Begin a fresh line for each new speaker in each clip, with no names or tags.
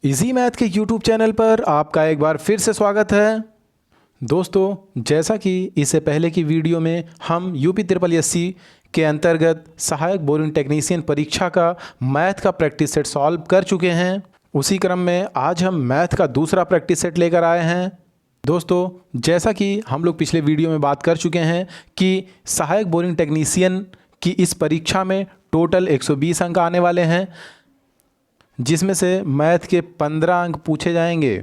Easy math के YouTube channel पर आपका एक बार फिर से स्वागत है। दोस्तों, जैसा कि इससे पहले की वीडियो में हम यूपी ट्रिपल एससी के अंतर्गत सहायक बोरिंग टेक्नीशियन परीक्षा का मैथ का प्रैक्टिस सेट सॉल्व कर चुके हैं, उसी क्रम में आज हम मैथ का दूसरा प्रैक्टिस सेट लेकर आए हैं। दोस्तों, जैसा कि हम लोग पिछले वीडियो में बात कर चुके हैं कि सहायक बोरिंग टेक्नीशियन की इस परीक्षा में टोटल 120 अंक आने वाले हैं, जिसमें से मैथ के 15 अंक पूछे जाएंगे।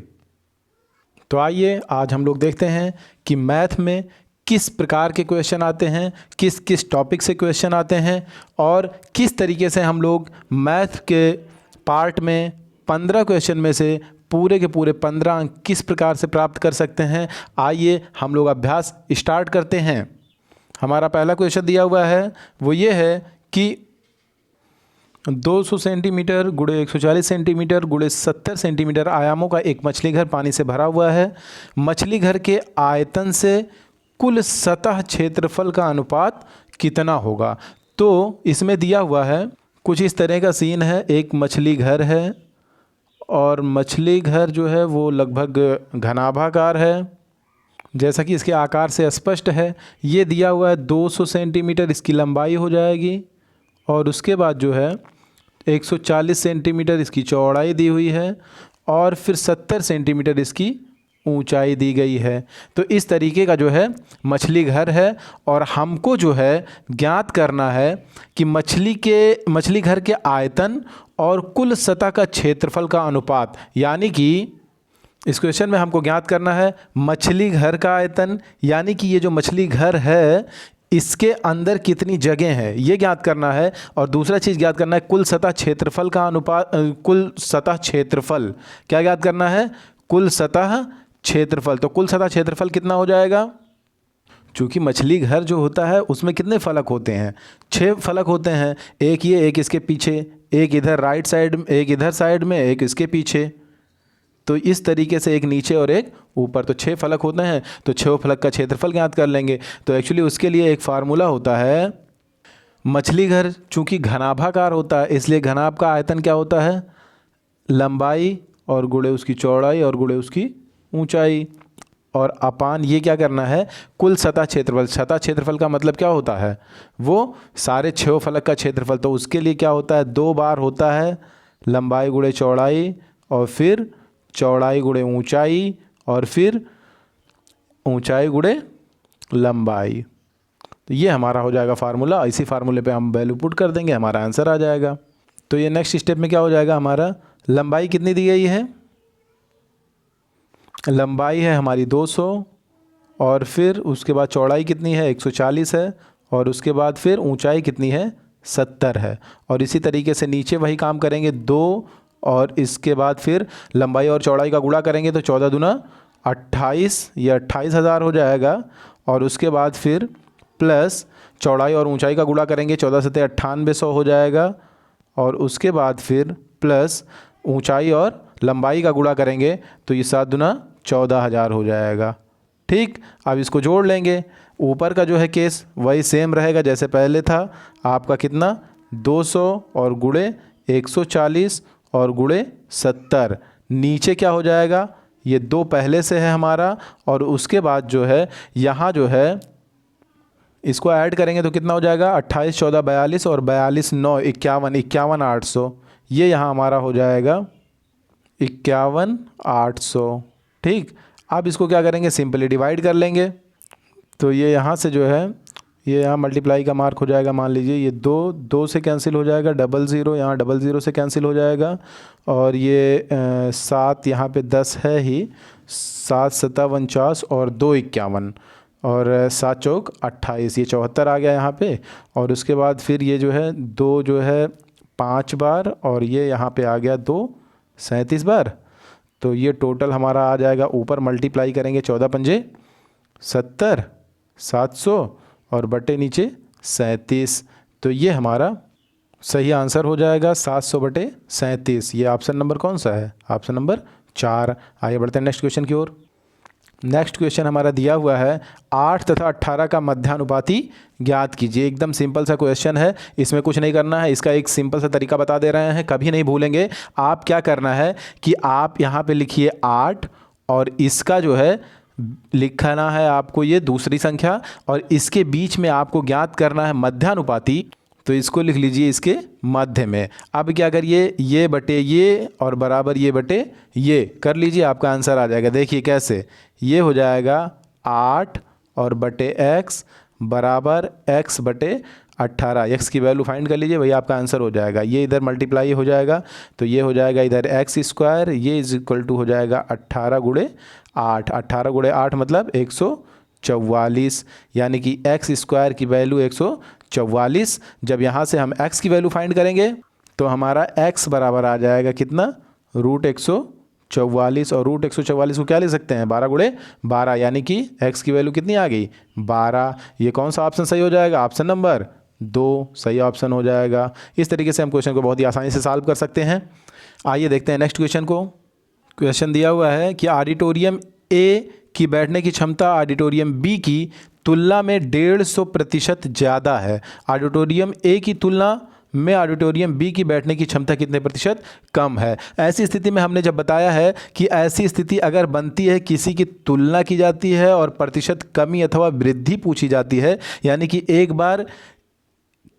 तो आइए आज हम लोग देखते हैं कि मैथ में किस प्रकार के क्वेश्चन आते हैं, किस किस टॉपिक से क्वेश्चन आते हैं और किस तरीके से हम लोग मैथ के पार्ट में 15 क्वेश्चन में से पूरे के पूरे 15 अंक किस प्रकार से प्राप्त कर सकते हैं। आइए हम लोग अभ्यास स्टार्ट करते हैं। हमारा पहला क्वेश्चन दिया हुआ है, वो ये है कि 200 सेंटीमीटर गुणे 140 सेंटीमीटर गुणे 70 सेंटीमीटर आयामों का एक मछली घर पानी से भरा हुआ है। मछली घर के आयतन से कुल सतह क्षेत्रफल का अनुपात कितना होगा। तो इसमें दिया हुआ है कुछ इस तरह का सीन है। एक मछली घर है और मछली घर जो है वो लगभग घनाभाकार है, जैसा कि इसके आकार से स्पष्ट है। ये दिया हुआ है 200 सेंटीमीटर इसकी लंबाई हो जाएगी और उसके बाद जो है 140 सेंटीमीटर इसकी चौड़ाई दी हुई है और फिर 70 सेंटीमीटर इसकी ऊंचाई दी गई है। तो इस तरीके का जो है मछली घर है और हमको जो है ज्ञात करना है कि मछली घर के आयतन और कुल सतह का क्षेत्रफल का अनुपात, यानी कि इस क्वेश्चन में हमको ज्ञात करना है मछली घर का आयतन, यानी कि ये जो मछली घर है इसके अंदर कितनी जगह है ये ज्ञात करना है। और दूसरा चीज़ ज्ञात करना है कुल सतह क्षेत्रफल का अनुपात, कुल सतह क्षेत्रफल क्या ज्ञात करना है, कुल सतह क्षेत्रफल। तो कुल सतह क्षेत्रफल कितना हो जाएगा, चूँकि मछली घर जो होता है उसमें कितने फलक होते हैं, 6 फलक होते हैं। एक ये, एक इसके पीछे, एक इधर राइट साइड में, एक इधर साइड में, एक इसके पीछे। तो इस तरीके से एक नीचे और एक ऊपर, तो 6 फलक होते हैं। तो 6 फलक का क्षेत्रफल ज्ञात कर लेंगे। तो एक्चुअली उसके लिए एक फार्मूला होता है। मछली घर चूँकि घनाभाकार होता है इसलिए घनाभ का आयतन क्या होता है, लंबाई और गुणे उसकी चौड़ाई और गुणे उसकी ऊंचाई, और अपान ये क्या करना है, कुल सतह क्षेत्रफल। सतह क्षेत्रफल का मतलब क्या होता है, वो सारे 6 फलक का क्षेत्रफल। तो उसके लिए क्या होता है, 2 बार होता है लंबाई गुणे चौड़ाई और फिर चौड़ाई गुणे ऊंचाई और फिर ऊंचाई गुणे लंबाई। तो ये हमारा हो जाएगा फार्मूला। इसी फार्मूले पे हम वैल्यू पुट कर देंगे, हमारा आंसर आ जाएगा। तो ये नेक्स्ट स्टेप में क्या हो जाएगा, हमारा लंबाई कितनी दी गई है, लंबाई है हमारी 200 और फिर उसके बाद चौड़ाई कितनी है 140 है और उसके बाद फिर ऊंचाई कितनी है 70 है। और इसी तरीके से नीचे वही काम करेंगे, 2 और इसके बाद फिर लंबाई और चौड़ाई का गुणा करेंगे तो 14 दूना 28, ये 28,000 हो जाएगा। और उसके बाद फिर प्लस चौड़ाई और ऊंचाई का गुणा करेंगे, 14 सत्ते 9800 हो जाएगा। और उसके बाद फिर प्लस ऊंचाई और लंबाई का गुणा करेंगे तो ये 7 दूना 14,000 हो जाएगा। ठीक, अब इसको जोड़ लेंगे। ऊपर का जो है केस वही सेम रहेगा जैसे पहले था। आपका कितना 200 और गुणे 140 और गुणे 70। नीचे क्या हो जाएगा, ये 2 पहले से है हमारा और उसके बाद जो है यहाँ जो है इसको ऐड करेंगे तो कितना हो जाएगा 28 14 42 और 42 9 51 51,800। ये यहाँ हमारा हो जाएगा 51,800। ठीक, अब इसको क्या करेंगे, सिंपली डिवाइड कर लेंगे। तो ये यहाँ से जो है ये यहाँ मल्टीप्लाई का मार्क हो जाएगा। मान लीजिए ये 2 से कैंसिल हो जाएगा, 00 यहाँ 00 से कैंसिल हो जाएगा और ये 7 यहाँ पे 10 है ही, 7 सत्ता 49 और 2 51 और 7 चौक 28, ये 74 आ गया यहाँ पे। और उसके बाद फिर ये जो है 2 जो है 5 बार और ये यहाँ पे आ गया 2 37 बार। तो ये टोटल हमारा आ जाएगा, ऊपर मल्टीप्लाई करेंगे 14 पंजे 70, 700 और बटे नीचे 37। तो ये हमारा सही आंसर हो जाएगा 700 बटे 37। ये ऑप्शन नंबर कौन सा है, ऑप्शन नंबर 4। आइए बढ़ते हैं नेक्स्ट क्वेश्चन की ओर। नेक्स्ट क्वेश्चन हमारा दिया हुआ है 8 तथा 18 का मध्यानुपाती ज्ञात कीजिए। एकदम सिंपल सा क्वेश्चन है, इसमें कुछ नहीं करना है। इसका एक सिंपल सा तरीका बता दे रहे हैं, कभी नहीं भूलेंगे। आप क्या करना है कि आप यहाँ पे लिखिए 8 और इसका जो है लिखना है आपको ये दूसरी संख्या, और इसके बीच में आपको ज्ञात करना है मध्यानुपाती, तो इसको लिख लीजिए इसके मध्य में। अब क्या करिए, ये बटे ये और बराबर ये बटे ये कर लीजिए, आपका आंसर आ जाएगा। देखिए कैसे, ये हो जाएगा 8 और बटे x बराबर x बटे 18। x की वैल्यू फाइंड कर लीजिए, वही आपका आंसर हो जाएगा। ये इधर मल्टीप्लाई हो जाएगा तो ये हो जाएगा इधर x स्क्वायर, ये इज इक्वल टू हो जाएगा 18 गुणे 8। 18 गुणे 8 मतलब 144, यानी कि x स्क्वायर की वैल्यू 144। जब यहाँ से हम x की वैल्यू फाइंड करेंगे तो हमारा x बराबर आ जाएगा कितना, √144। और √144 को क्या ले सकते हैं, 12 गुणे 12, यानी कि x की वैल्यू कितनी आ गई, 12। ये कौन सा ऑप्शन सही हो जाएगा, ऑप्शन नंबर 2 सही ऑप्शन हो जाएगा। इस तरीके से हम क्वेश्चन को बहुत ही आसानी से सॉल्व कर सकते हैं। आइए देखते हैं नेक्स्ट क्वेश्चन को। क्वेश्चन दिया हुआ है कि ऑडिटोरियम ए की बैठने की क्षमता ऑडिटोरियम बी की तुलना में 150% ज़्यादा है। ऑडिटोरियम ए की तुलना में ऑडिटोरियम बी की बैठने की क्षमता कितने प्रतिशत कम है। ऐसी स्थिति में हमने जब बताया है कि ऐसी स्थिति अगर बनती है, किसी की तुलना की जाती है और प्रतिशत कमी अथवा वृद्धि पूछी जाती है, यानी कि एक बार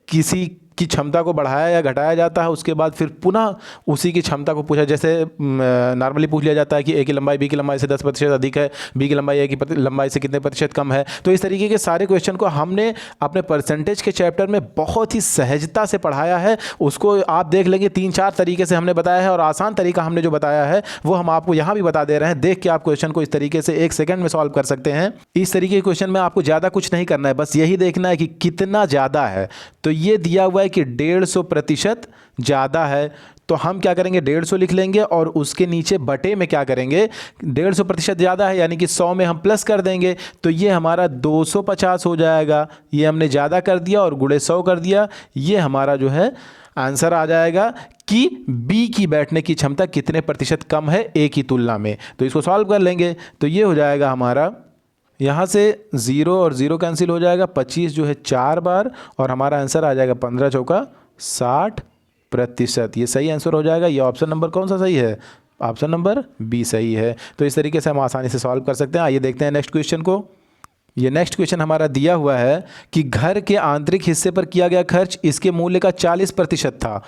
किसी की क्षमता को बढ़ाया या घटाया जाता है, उसके बाद फिर पुनः उसी की क्षमता को पूछा। जैसे नॉर्मली पूछ लिया जाता है कि ए की लंबाई बी की लंबाई से 10% अधिक है, बी की लंबाई ए की लंबाई से कितने प्रतिशत कम है। तो इस तरीके के सारे क्वेश्चन को हमने अपने परसेंटेज के चैप्टर में बहुत ही सहजता से पढ़ाया है। उसको आप देख लेंगे, 3-4 तरीके से हमने बताया है, और आसान तरीका हमने जो बताया है वो हम आपको यहाँ भी बता दे रहे हैं। देख के आप क्वेश्चन को इस तरीके से 1 सेकंड में सॉल्व कर सकते हैं। इस तरीके के क्वेश्चन में आपको ज़्यादा कुछ नहीं करना है, बस यही देखना है कि कितना ज़्यादा है। तो ये दिया हुआ है कि 150% ज़्यादा है, तो हम क्या करेंगे, 150 लिख लेंगे और उसके नीचे बटे में क्या करेंगे, 150% ज़्यादा है यानी कि 100 में हम प्लस कर देंगे, तो ये हमारा 250 हो जाएगा। ये हमने ज़्यादा कर दिया और गुणे 100 कर दिया, ये हमारा जो है आंसर आ जाएगा कि बी की बैठने की क्षमता कितने प्रतिशत कम है ए की तुलना में। तो इसको सॉल्व कर लेंगे तो ये हो जाएगा हमारा, यहाँ से 0 और 0 कैंसिल हो जाएगा, 25 जो है 4 बार, और हमारा आंसर आ जाएगा 15 चौका 60%। ये सही आंसर हो जाएगा। ये ऑप्शन नंबर कौन सा सही है, ऑप्शन नंबर बी सही है। तो इस तरीके से हम आसानी से सॉल्व कर सकते हैं। आइए देखते हैं नेक्स्ट क्वेश्चन को। ये नेक्स्ट क्वेश्चन हमारा दिया हुआ है कि घर के आंतरिक हिस्से पर किया गया खर्च इसके मूल्य का 40% था।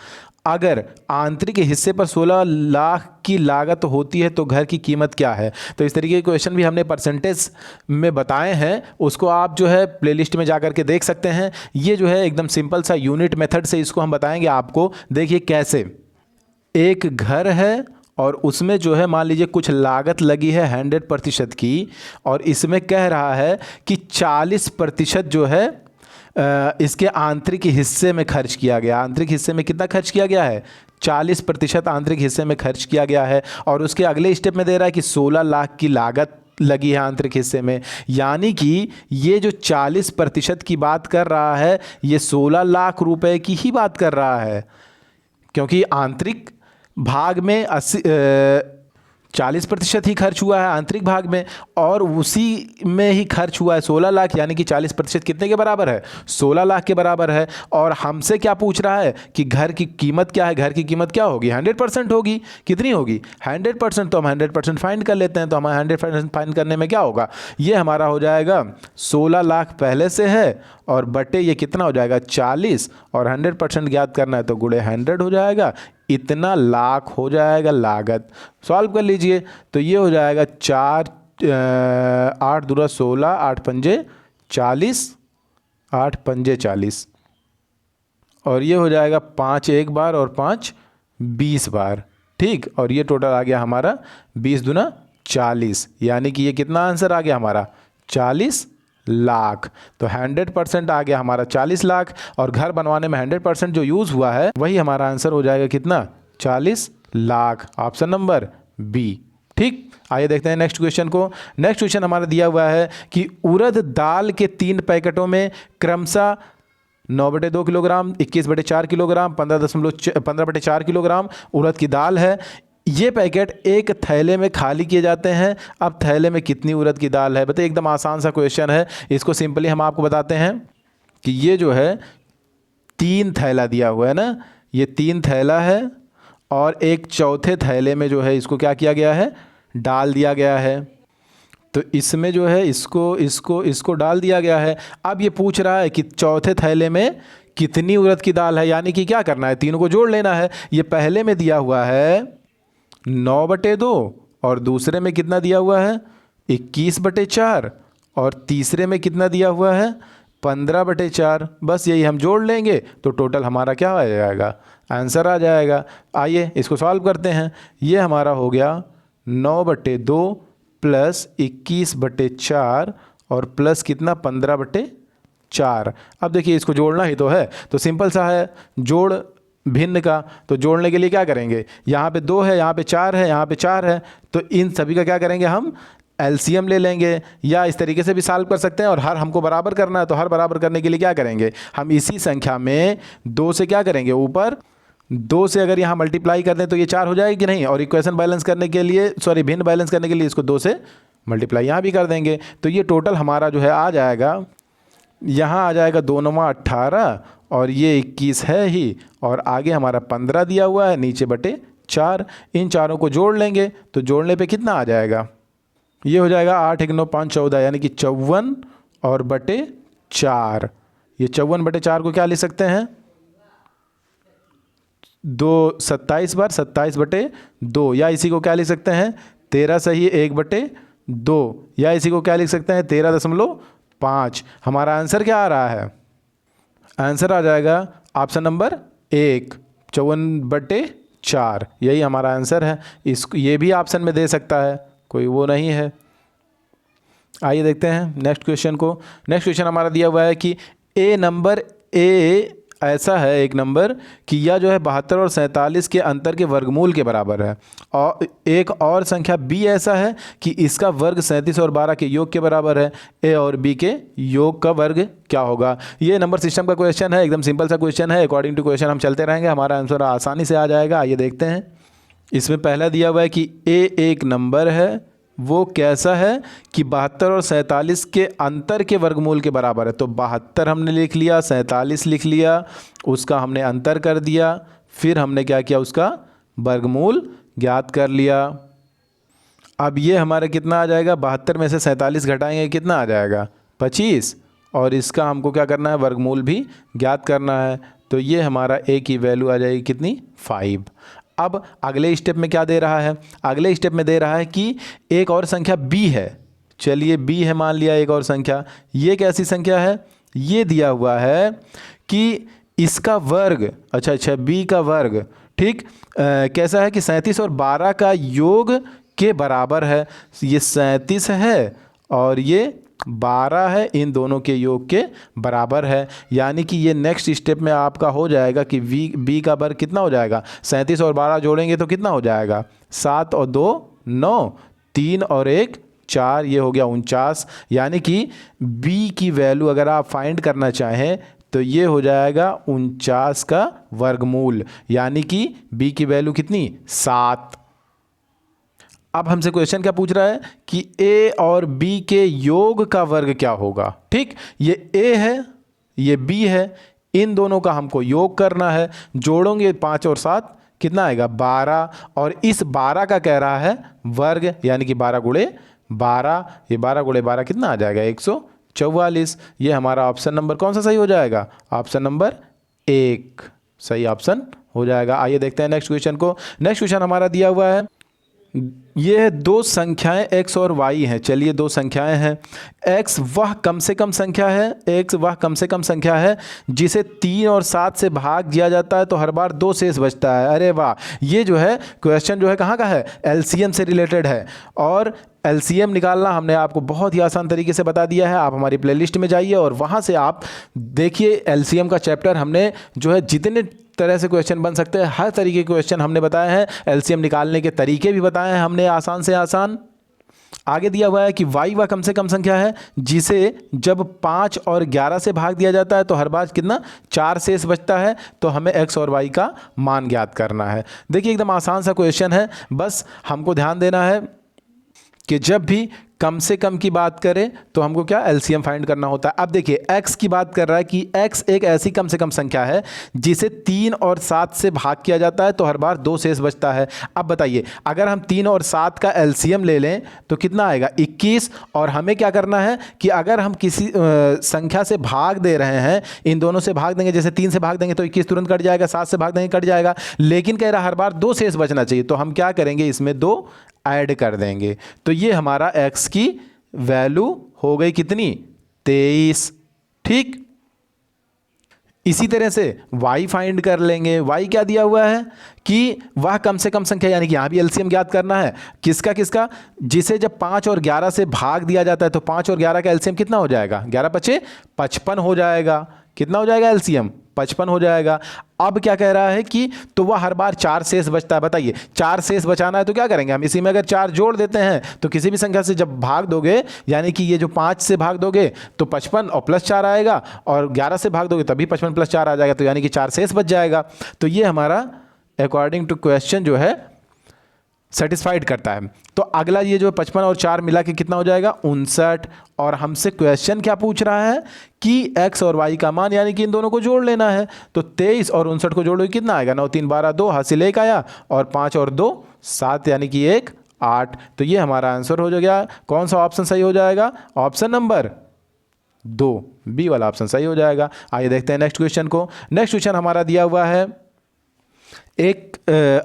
अगर आंतरिक हिस्से पर 16 लाख की लागत होती है तो घर की कीमत क्या है। तो इस तरीके के क्वेश्चन भी हमने परसेंटेज में बताए हैं, उसको आप जो है प्लेलिस्ट में जा कर के देख सकते हैं। ये जो है एकदम सिंपल सा यूनिट मेथड से इसको हम बताएंगे आपको। देखिए कैसे, एक घर है और उसमें जो है मान लीजिए कुछ लागत लगी है 100% की, और इसमें कह रहा है कि 40% जो है इसके आंतरिक हिस्से में खर्च किया गया। आंतरिक हिस्से में कितना खर्च किया गया है, 40% आंतरिक हिस्से में खर्च किया गया है। और उसके अगले स्टेप में दे रहा है कि 16 लाख की लागत लगी है आंतरिक हिस्से में, यानी कि ये जो 40% की बात कर रहा है ये 16 लाख रुपए की ही बात कर रहा है, क्योंकि आंतरिक भाग में 40% ही खर्च हुआ है आंतरिक भाग में, और उसी में ही खर्च हुआ है 16 लाख, यानी कि 40% कितने के बराबर है, 16 लाख के बराबर है। और हमसे क्या पूछ रहा है कि घर की कीमत क्या है। घर की कीमत क्या होगी, 100% होगी। कितनी होगी, 100%। तो हम 100% फाइंड कर लेते हैं। तो हमारा 100% फाइंड करने में क्या होगा, ये हमारा हो जाएगा 16 लाख पहले से है, और बटे ये कितना हो जाएगा 40, और 100% ज्ञात करना है तो गुणे 100 हो जाएगा, इतना लाख हो जाएगा लागत। सॉल्व कर लीजिए तो ये हो जाएगा 8 दूना 16, 8 पंजे 40, 8 पंजे 40, और ये हो जाएगा 5 एक बार और 5 20 बार, ठीक। और ये टोटल आ गया हमारा 20 दूना 40, यानी कि ये कितना आंसर आ गया हमारा 40 लाख। तो 100% आ गया हमारा 40 लाख, और घर बनवाने में 100% जो यूज़ हुआ है वही हमारा आंसर हो जाएगा कितना, 40 लाख, ऑप्शन नंबर बी, ठीक। आइए देखते हैं नेक्स्ट क्वेश्चन को। नेक्स्ट क्वेश्चन हमारा दिया हुआ है कि उड़द दाल के 3 पैकेटों में क्रमशः 9/2 किलोग्राम, 21/4 किलोग्राम, 15/4 किलोग्राम उड़द की दाल है। ये पैकेट एक थैले में खाली किए जाते हैं। अब थैले में कितनी उड़द की दाल है बताइए। एकदम आसान सा क्वेश्चन है। इसको सिंपली हम आपको बताते हैं कि ये जो है 3 थैला दिया हुआ है ना, ये 3 थैला है और एक चौथे थैले में जो है इसको क्या किया गया है, डाल दिया गया है। तो इसमें जो है इसको डाल दिया गया है। अब ये पूछ रहा है कि चौथे थैले में कितनी उड़द की दाल है, यानी कि क्या करना है, तीनों को जोड़ लेना है। ये पहले में दिया हुआ है 9/2 और दूसरे में कितना दिया हुआ है 21/4 और तीसरे में कितना दिया हुआ है 15/4। बस यही हम जोड़ लेंगे तो टोटल हमारा क्या आ जाएगा, आंसर आ जाएगा। आइए इसको सॉल्व करते हैं। ये हमारा हो गया 9/2 प्लस 21/4 और प्लस कितना 15/4। अब देखिए इसको जोड़ना ही तो है, तो सिंपल सा है जोड़ भिन्न का। तो जोड़ने के लिए क्या करेंगे, यहाँ पे 2 है, यहाँ पे 4 है, यहाँ पे 4 है, तो इन सभी का क्या करेंगे हम एलसीएम ले लेंगे, या इस तरीके से भी सॉल्व कर सकते हैं। और हर हमको बराबर करना है, तो हर बराबर करने के लिए क्या करेंगे, हम इसी संख्या में 2 से क्या करेंगे, ऊपर 2 से अगर यहाँ मल्टीप्लाई कर दें तो ये 4 हो जाएगी कि नहीं। और इक्वेशन बैलेंस करने के लिए, सॉरी भिन्न बैलेंस करने के लिए इसको 2 से मल्टीप्लाई यहाँ भी कर देंगे। तो ये टोटल हमारा जो है आ जाएगा, यहाँ आ जाएगा 2 9 18 और ये 21 है ही, और आगे हमारा 15 दिया हुआ है, नीचे बटे 4। इन चारों को जोड़ लेंगे तो जोड़ने पे कितना आ जाएगा, ये हो जाएगा 8 1 9 5 14, यानी कि 54 और बटे 4। ये 54/4 को क्या लिख सकते हैं, 27 बार 27/2, या इसी को क्या लिख सकते हैं 13 सही 1/2, या इसी को क्या लिख सकते हैं 13.5। हमारा आंसर क्या आ रहा है, आंसर आ जाएगा ऑप्शन नंबर 1 54/4, यही हमारा आंसर है। इसको ये भी ऑप्शन में दे सकता है, कोई वो नहीं है। आइए देखते हैं नेक्स्ट क्वेश्चन को। नेक्स्ट क्वेश्चन हमारा दिया हुआ है कि ए ऐसा है एक नंबर कि यह जो है 72 और 47 के अंतर के वर्गमूल के बराबर है, और एक और संख्या बी ऐसा है कि इसका वर्ग 37 और 12 के योग के बराबर है। ए और बी के योग का वर्ग क्या होगा। ये नंबर सिस्टम का क्वेश्चन है, एकदम सिंपल सा क्वेश्चन है। अकॉर्डिंग टू क्वेश्चन हम चलते रहेंगे, हमारा आंसर आसानी से आ जाएगा। आइए देखते हैं। इसमें पहला दिया हुआ है कि ए एक नंबर है, वो कैसा है कि 72 और 47 के अंतर के वर्गमूल के बराबर है। तो 72 हमने लिख लिया, 47 लिख लिया, उसका हमने अंतर कर दिया, फिर हमने क्या किया, उसका वर्गमूल ज्ञात कर लिया। अब ये हमारा कितना आ जाएगा, 72 में से 47 घटाएंगे कितना आ जाएगा 25, और इसका हमको क्या करना है, वर्गमूल भी ज्ञात करना है। तो ये हमारा ए की वैल्यू आ जाएगी कितनी 5। अब अगले स्टेप में क्या दे रहा है, अगले स्टेप में दे रहा है कि एक और संख्या b है। चलिए b है मान लिया एक और संख्या। ये कैसी संख्या है, ये दिया हुआ है कि इसका वर्ग, अच्छा b का वर्ग, ठीक कैसा है कि 37 और 12 का योग के बराबर है। ये 37 है और ये 12 है, इन दोनों के योग के बराबर है। यानी कि ये नेक्स्ट स्टेप में आपका हो जाएगा कि बी का वर्ग कितना हो जाएगा, 37 और 12 जोड़ेंगे तो कितना हो जाएगा, 7 और 2 9, 3 और 1 4, ये हो गया 49। यानी कि बी की वैल्यू अगर आप फाइंड करना चाहें तो ये हो जाएगा 49 का वर्गमूल, यानी कि बी की वैल्यू कितनी 7। अब हमसे क्वेश्चन क्या पूछ रहा है कि ए और बी के योग का वर्ग क्या होगा। ठीक, ये ए है, ये बी है, इन दोनों का हमको योग करना है। जोड़ोगे 5 और 7 कितना आएगा 12, और इस 12 का कह रहा है वर्ग, यानी कि 12 गुणे 12, ये 12 गुणे 12 कितना आ जाएगा 144। ये हमारा ऑप्शन नंबर कौन सा सही हो जाएगा, ऑप्शन नंबर 1 सही ऑप्शन हो जाएगा। आइए देखते हैं नेक्स्ट क्वेश्चन को। नेक्स्ट क्वेश्चन हमारा दिया हुआ है, ये दो संख्याएं x और y हैं। चलिए दो संख्याएं हैं, x वह कम से कम संख्या है, x वह कम से कम संख्या है जिसे 3 और 7 से भाग दिया जाता है तो हर बार 2 शेष बचता है। अरे वाह, ये जो है क्वेश्चन जो है कहाँ का है, एलसीएम से रिलेटेड है। और एलसीएम निकालना हमने आपको बहुत ही आसान तरीके से बता दिया है। आप हमारी प्लेलिस्ट में जाइए और वहाँ से आप देखिए एलसीएम का चैप्टर हमने जो है जितने तरह से क्वेश्चन बन सकते हैं हर तरीके के क्वेश्चन हमने बताए हैं। एलसीएम निकालने के तरीके भी बताए हैं हमने आसान से आसान। आगे दिया हुआ है कि y वह कम से कम संख्या है जिसे जब 5 और 11 से भाग दिया जाता है तो हर बार कितना 4 शेष बचता है, तो हमें x और y का मान ज्ञात करना है। देखिए एकदम आसान सा क्वेश्चन है, बस हमको ध्यान देना है कि जब भी कम से कम की बात करें तो हमको क्या एलसीएम फाइंड करना होता है। अब देखिए x की बात कर रहा है कि x एक ऐसी कम से कम संख्या है जिसे 3 और 7 से भाग किया जाता है तो हर बार 2 शेष बचता है। अब बताइए अगर हम 3 और 7 का एलसीएम ले लें तो कितना आएगा 21, और हमें क्या करना है कि अगर हम किसी संख्या से भाग दे रहे हैं, इन दोनों से भाग देंगे, जैसे 3 से भाग देंगे तो 21 तुरंत कट जाएगा, 7 से भाग देंगे कट जाएगा, लेकिन कह रहा हर बार 2 शेष बचना चाहिए, तो हम क्या करेंगे इसमें 2 ऐड कर देंगे, तो ये हमारा x की वैल्यू हो गई कितनी 23। ठीक, इसी तरह से y फाइंड कर लेंगे। y क्या दिया हुआ है कि वह कम से कम संख्या, यानी कि यहां भी एलसीएम ज्ञात करना है किसका किसका, जिसे जब 5 और 11 से भाग दिया जाता है तो 5 और 11 का एलसीएम कितना हो जाएगा, 11 पचे 55 हो जाएगा। कितना हो जाएगा एलसीएम 55 हो जाएगा। अब क्या कह रहा है कि तो वह हर बार 4 शेष बचता है। बताइए 4 शेष बचाना है तो क्या करेंगे हम, इसी में अगर 4 जोड़ देते हैं तो किसी भी संख्या से जब भाग दोगे, यानी कि ये जो 5 से भाग दोगे तो 55 और प्लस 4 आएगा, और 11 से भाग दोगे तभी 55 प्लस 4 आ जाएगा, तो यानी कि 4 शेष बच जाएगा। तो ये हमारा अकॉर्डिंग टू क्वेश्चन जो है सेटिस्फाइड करता है। तो अगला ये जो 55 और 4 मिला के कितना हो जाएगा 59, और हमसे क्वेश्चन क्या पूछ रहा है कि x और y का मान, यानी कि इन दोनों को जोड़ लेना है। तो 23 और 59 को जोड़ोगे कितना आएगा, 9 3 12 2 हासिल 1 आया, और 5 और 2 7, यानी कि 1 8। तो ये हमारा आंसर हो गया। कौन सा ऑप्शन सही हो जाएगा, ऑप्शन नंबर 2 बी वाला ऑप्शन सही हो जाएगा। आइए देखते हैं नेक्स्ट क्वेश्चन को। नेक्स्ट क्वेश्चन हमारा दिया हुआ है, एक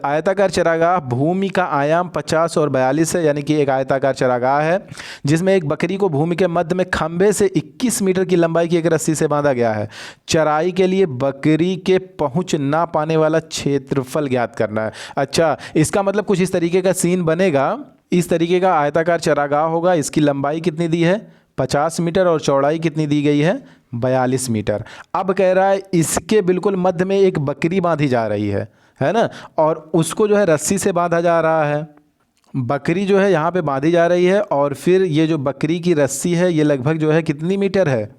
आयताकार चरागाह भूमि का आयाम 50 और 42 है, यानी कि एक आयताकार चरागाह है जिसमें एक बकरी को भूमि के मध्य में खंभे से 21 मीटर की लंबाई की एक रस्सी से बांधा गया है। चराई के लिए बकरी के पहुंच ना पाने वाला क्षेत्रफल ज्ञात करना है। अच्छा, इसका मतलब कुछ इस तरीके का सीन बनेगा, इस तरीके का आयताकार चरागाह होगा, इसकी लंबाई कितनी दी है 50 मीटर और चौड़ाई कितनी दी गई है 42 मीटर। अब कह रहा है इसके बिल्कुल मध्य में एक बकरी बांधी जा रही है ना, और उसको जो है रस्सी से बांधा जा रहा है। बकरी जो है यहाँ पे बांधी जा रही है, और फिर ये जो बकरी की रस्सी है ये लगभग जो है कितनी मीटर है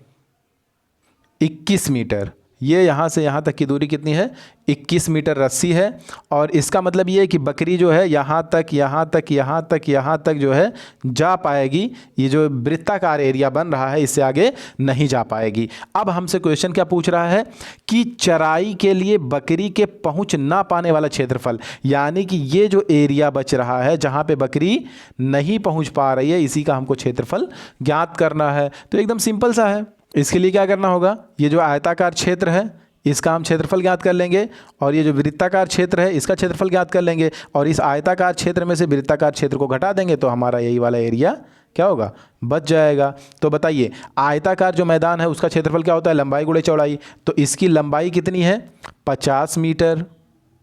21 मीटर। ये यहाँ से यहाँ तक की दूरी कितनी है 21 मीटर रस्सी है, और इसका मतलब ये है कि बकरी जो है यहाँ तक यहाँ तक यहाँ तक यहाँ तक जो है जा पाएगी। ये जो वृत्ताकार एरिया बन रहा है इससे आगे नहीं जा पाएगी। अब हमसे क्वेश्चन क्या पूछ रहा है कि चराई के लिए बकरी के पहुँच ना पाने वाला क्षेत्रफल, यानी कि ये जो एरिया बच रहा है जहाँ पे बकरी नहीं पहुँच पा रही है, इसी का हमको क्षेत्रफल ज्ञात करना है। तो एकदम सिंपल सा है। इसके लिए क्या करना होगा, ये जो आयताकार क्षेत्र है इसका हम क्षेत्रफल ज्ञात कर लेंगे, और ये जो वृत्ताकार क्षेत्र है इसका क्षेत्रफल ज्ञात कर लेंगे, और इस आयताकार क्षेत्र में से वृत्ताकार क्षेत्र को घटा देंगे तो हमारा यही वाला एरिया क्या होगा बच जाएगा। तो बताइए आयताकार जो मैदान है उसका क्षेत्रफल क्या होता है, लंबाई गुणे चौड़ाई। तो इसकी लंबाई कितनी है 50 मीटर,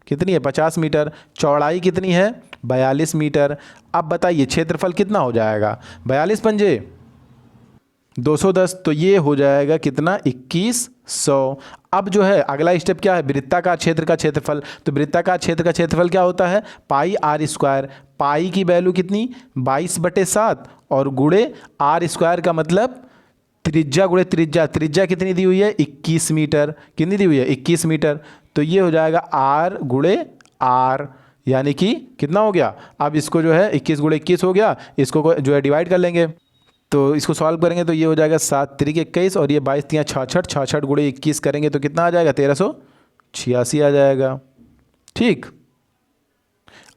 कितनी है 50 मीटर, चौड़ाई कितनी है 42 मीटर। अब बताइए क्षेत्रफल कितना हो जाएगा, 42 पंजे 210, तो ये हो जाएगा कितना 2100। अब जो है अगला स्टेप क्या है, वृत्ताकार क्षेत्र का क्षेत्रफल। तो वृत्ताकार क्षेत्र का क्षेत्रफल क्या होता है पाई आर स्क्वायर। पाई की वैल्यू कितनी 22/7 और गुणे आर स्क्वायर का मतलब त्रिज्या गुणे त्रिज्या। त्रिज्या कितनी दी हुई है 21 मीटर, कितनी दी हुई है 21 मीटर। तो ये हो जाएगा आर गुणे आर, यानी कि कितना हो गया, अब इसको जो है 21 गुणे 21 हो गया, इसको जो है डिवाइड कर लेंगे तो इसको सॉल्व करेंगे तो ये हो जाएगा 7 3 21, और ये 22 3 66, 66 गुणे 21 करेंगे तो कितना आ जाएगा 1386 आ जाएगा। ठीक,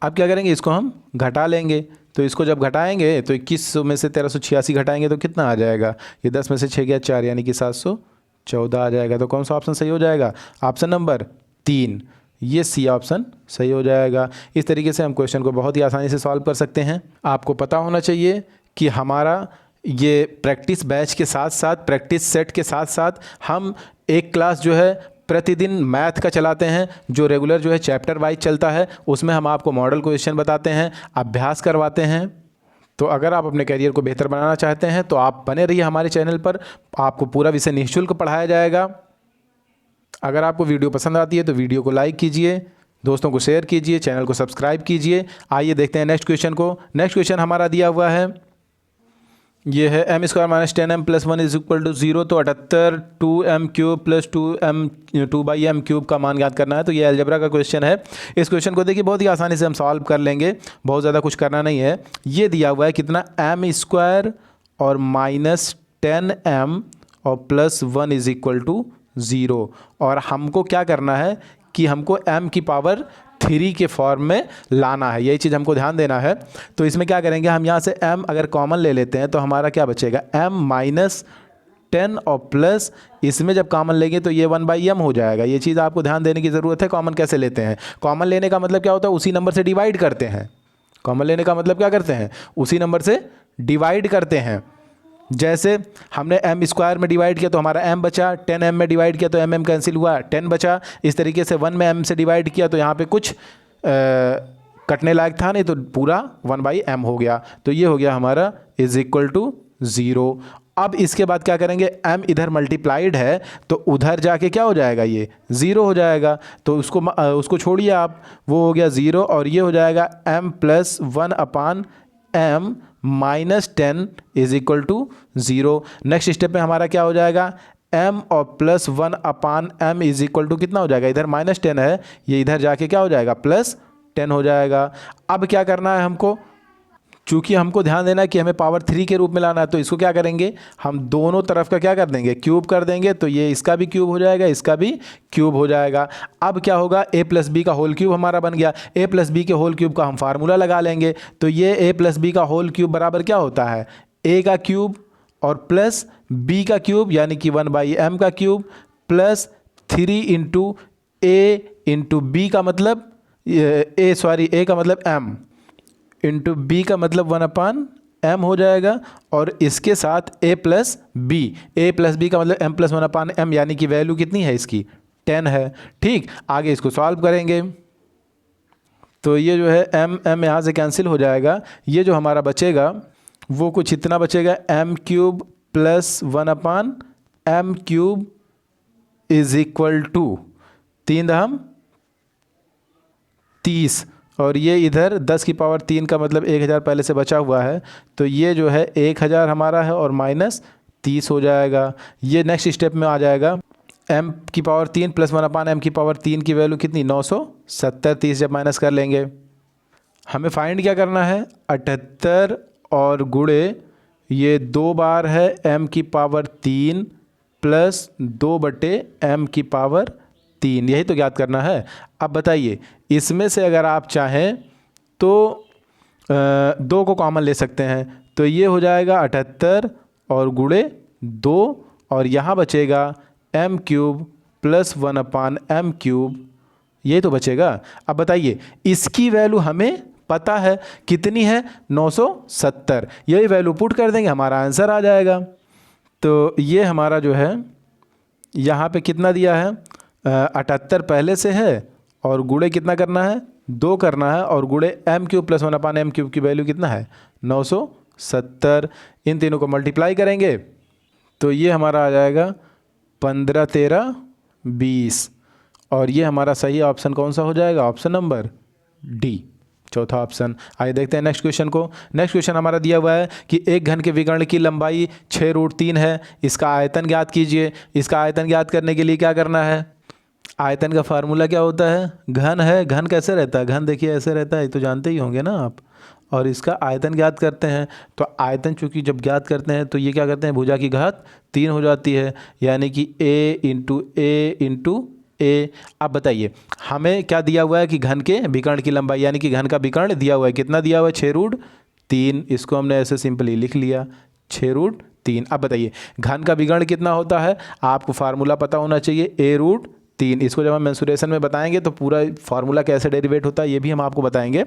अब क्या करेंगे इसको हम घटा लेंगे। तो इसको जब घटाएंगे तो 21 में से 1386 घटाएंगे तो कितना आ जाएगा, ये 10 में से 6 गया 4, यानी कि 714 आ जाएगा। तो कौन सा ऑप्शन सही हो जाएगा, ऑप्शन नंबर 3, ये सी ऑप्शन सही हो जाएगा। इस तरीके से हम क्वेश्चन को बहुत ही आसानी से सॉल्व कर सकते हैं। आपको पता होना चाहिए कि हमारा ये प्रैक्टिस बैच के साथ साथ, प्रैक्टिस सेट के साथ साथ हम एक क्लास जो है प्रतिदिन मैथ का चलाते हैं, जो रेगुलर जो है चैप्टर वाइज चलता है। उसमें हम आपको मॉडल क्वेश्चन बताते हैं, अभ्यास करवाते हैं। तो अगर आप अपने करियर को बेहतर बनाना चाहते हैं तो आप बने रहिए हमारे चैनल पर, आपको पूरा विषय निःशुल्क पढ़ाया जाएगा। अगर आपको वीडियो पसंद आती है तो वीडियो को लाइक कीजिए, दोस्तों को शेयर कीजिए, चैनल को सब्सक्राइब कीजिए। आइए देखते हैं नेक्स्ट क्वेश्चन को। नेक्स्ट क्वेश्चन हमारा दिया हुआ है, ये है m square minus 10m plus 1 is equal to 0। तो 78 2m क्यूब प्लस 2 क्यूब का मान याद करना है। तो ये अलजेब्रा का क्वेश्चन है। इस क्वेश्चन को देखिए बहुत ही आसानी से हम सॉल्व कर लेंगे, बहुत ज़्यादा कुछ करना नहीं है। ये दिया हुआ है कितना, एम स्क्वायर और माइनस 10m और प्लस 1 इज इक्वल टू 0। और हमको क्या करना है कि हमको m की पावर 3 के फॉर्म में लाना है, यही चीज़ हमको ध्यान देना है। तो इसमें क्या करेंगे, हम यहाँ से m अगर कॉमन ले लेते हैं तो हमारा क्या बचेगा, m माइनस 10 और प्लस इसमें जब कॉमन लेंगे तो ये 1/m हो जाएगा। ये चीज़ आपको ध्यान देने की ज़रूरत है। कॉमन कैसे लेते हैं, कॉमन लेने का मतलब क्या होता है, उसी नंबर से डिवाइड करते हैं। कॉमन लेने का मतलब क्या करते हैं, उसी नंबर से डिवाइड करते हैं। जैसे हमने एम स्क्वायर में डिवाइड किया तो हमारा m बचा, 10m में डिवाइड किया तो mm कैंसिल हुआ, 10 बचा। इस तरीके से 1 में m से डिवाइड किया तो यहाँ पे कुछ कटने लायक था नहीं, तो पूरा 1/m हो गया। तो ये हो गया हमारा इज इक्वल टू 0। अब इसके बाद क्या करेंगे, m इधर मल्टीप्लाइड है तो उधर जाके क्या हो जाएगा, ये 0 हो जाएगा। तो उसको छोड़िए आप, वो हो गया 0 और ये हो जाएगा m plus 1/m minus 10 is equal to 0। Next step में हमारा क्या हो जाएगा, m और plus 1/m is equal to कितना हो जाएगा, इधर माइनस 10 है, ये इधर जाके क्या हो जाएगा, प्लस 10 हो जाएगा। अब क्या करना है हमको, चूँकि हमको ध्यान देना है कि हमें पावर 3 के रूप में लाना है, तो इसको क्या करेंगे, हम दोनों तरफ का क्या कर देंगे, क्यूब कर देंगे। तो ये इसका भी क्यूब हो जाएगा, इसका भी क्यूब हो जाएगा। अब क्या होगा, a प्लस बी का होल क्यूब हमारा बन गया। a प्लस बी के होल क्यूब का हम फार्मूला लगा लेंगे। तो ये a प्लस बी का होल क्यूब बराबर क्या होता है, a का क्यूब और प्लस b का क्यूब यानी कि 1/m का cube plus 3 into a into b का मतलब a का मतलब m इंटू बी का मतलब 1/m हो जाएगा। और इसके साथ a प्लस बी का मतलब m प्लस 1/m यानी कि वैल्यू कितनी है इसकी, 10 है। ठीक, आगे इसको सॉल्व करेंगे तो ये जो है m यहाँ से कैंसिल हो जाएगा। ये जो हमारा बचेगा वो कुछ इतना बचेगा, m cube plus 1/m cube is equal to 3 30 और ये इधर 10 की पावर 3 का मतलब 1000 पहले से बचा हुआ है। तो ये जो है 1000 हमारा है और माइनस 30 हो जाएगा। ये नेक्स्ट स्टेप में आ जाएगा, m की पावर 3 प्लस 1/m की पावर 3 की वैल्यू कितनी, 970। 30 जब माइनस कर लेंगे, हमें फाइंड क्या करना है, 78 और गुणे ये 2 बार है m की पावर 3 प्लस 2/m की पावर 3, यही तो ज्ञात करना है। अब बताइए, इसमें से अगर आप चाहें तो 2 को कॉमन ले सकते हैं। तो ये हो जाएगा 78 और गुणे 2 और यहाँ बचेगा m cube plus 1/m cube, ये तो बचेगा। अब बताइए, इसकी वैल्यू हमें पता है कितनी है, 970। यही वैल्यू पुट कर देंगे, हमारा आंसर आ जाएगा। तो ये हमारा जो है यहाँ पे कितना दिया है, 78 पहले से है और गुणे कितना करना है, 2 करना है और गुणे m cube plus 1/m cube की वैल्यू कितना है, 970। इन तीनों को मल्टीप्लाई करेंगे तो ये हमारा आ जाएगा 15 13 20 और ये हमारा सही ऑप्शन कौन सा हो जाएगा, ऑप्शन नंबर डी, चौथा ऑप्शन। आइए देखते हैं नेक्स्ट क्वेश्चन को। नेक्स्ट क्वेश्चन हमारा दिया हुआ है कि एक घन के विकर्ण की लंबाई 6√3 है, इसका आयतन ज्ञात कीजिए। इसका आयतन ज्ञात करने के लिए क्या करना है, आयतन का फार्मूला क्या होता है, घन है। घन कैसे रहता है, घन देखिए ऐसे रहता है, ये तो जानते ही होंगे ना आप। और इसका आयतन ज्ञात करते हैं तो आयतन चूँकि जब ज्ञात करते हैं तो ये क्या करते हैं, भुजा की घात 3 हो जाती है, यानी कि a इंटू a। अब बताइए, हमें क्या दिया हुआ है कि घन के विकर्ण की लंबाई, यानी कि घन का विकर्ण दिया हुआ है, कितना दिया हुआ है, 6√3। इसको हमने ऐसे सिंपली लिख लिया, 6√3। अब बताइए, घन का विकर्ण कितना होता है, आपको फार्मूला पता होना चाहिए, a√3। इसको जब हम मेंसुरेशन में बताएंगे तो पूरा फार्मूला कैसे डेरिवेट होता है ये भी हम आपको बताएंगे,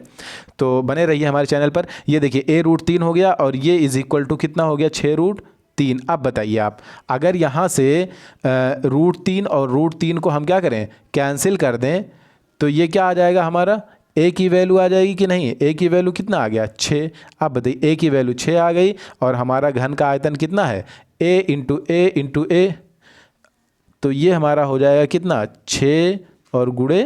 तो बने रहिए हमारे चैनल पर। ये देखिए a√3 हो गया और ये इज इक्वल टू कितना हो गया, 6√3। अब बताइए आप, अगर यहाँ से √3 और √3 को हम क्या करें, कैंसिल कर दें, तो ये क्या आ जाएगा हमारा, a की वैल्यू आ जाएगी कि नहीं, a की वैल्यू कितना आ गया, 6। अब बताइए, a की वैल्यू 6 आ गई और हमारा घन का आयतन कितना है, a × a। तो ये हमारा हो जाएगा कितना, 6 और गुणे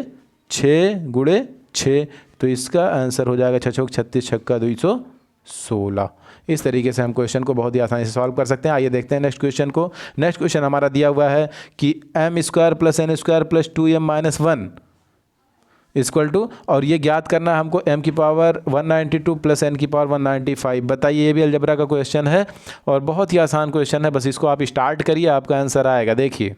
6 × 6। तो इसका आंसर हो जाएगा 6 × 36 = 240। 16। इस तरीके से हम क्वेश्चन को बहुत ही आसानी से सॉल्व कर सकते हैं। आइए देखते हैं नेक्स्ट क्वेश्चन को। नेक्स्ट क्वेश्चन हमारा दिया हुआ है कि m square plus n square plus 2m minus 1 equal to, और ये ज्ञात करना है हमको m की पावर 192 प्लस n की पावर 195। बताइए, ये भी अलजेब्रा का क्वेश्चन है और बहुत ही आसान क्वेश्चन है, बस इसको आप स्टार्ट करिए, आपका आंसर आएगा। देखिए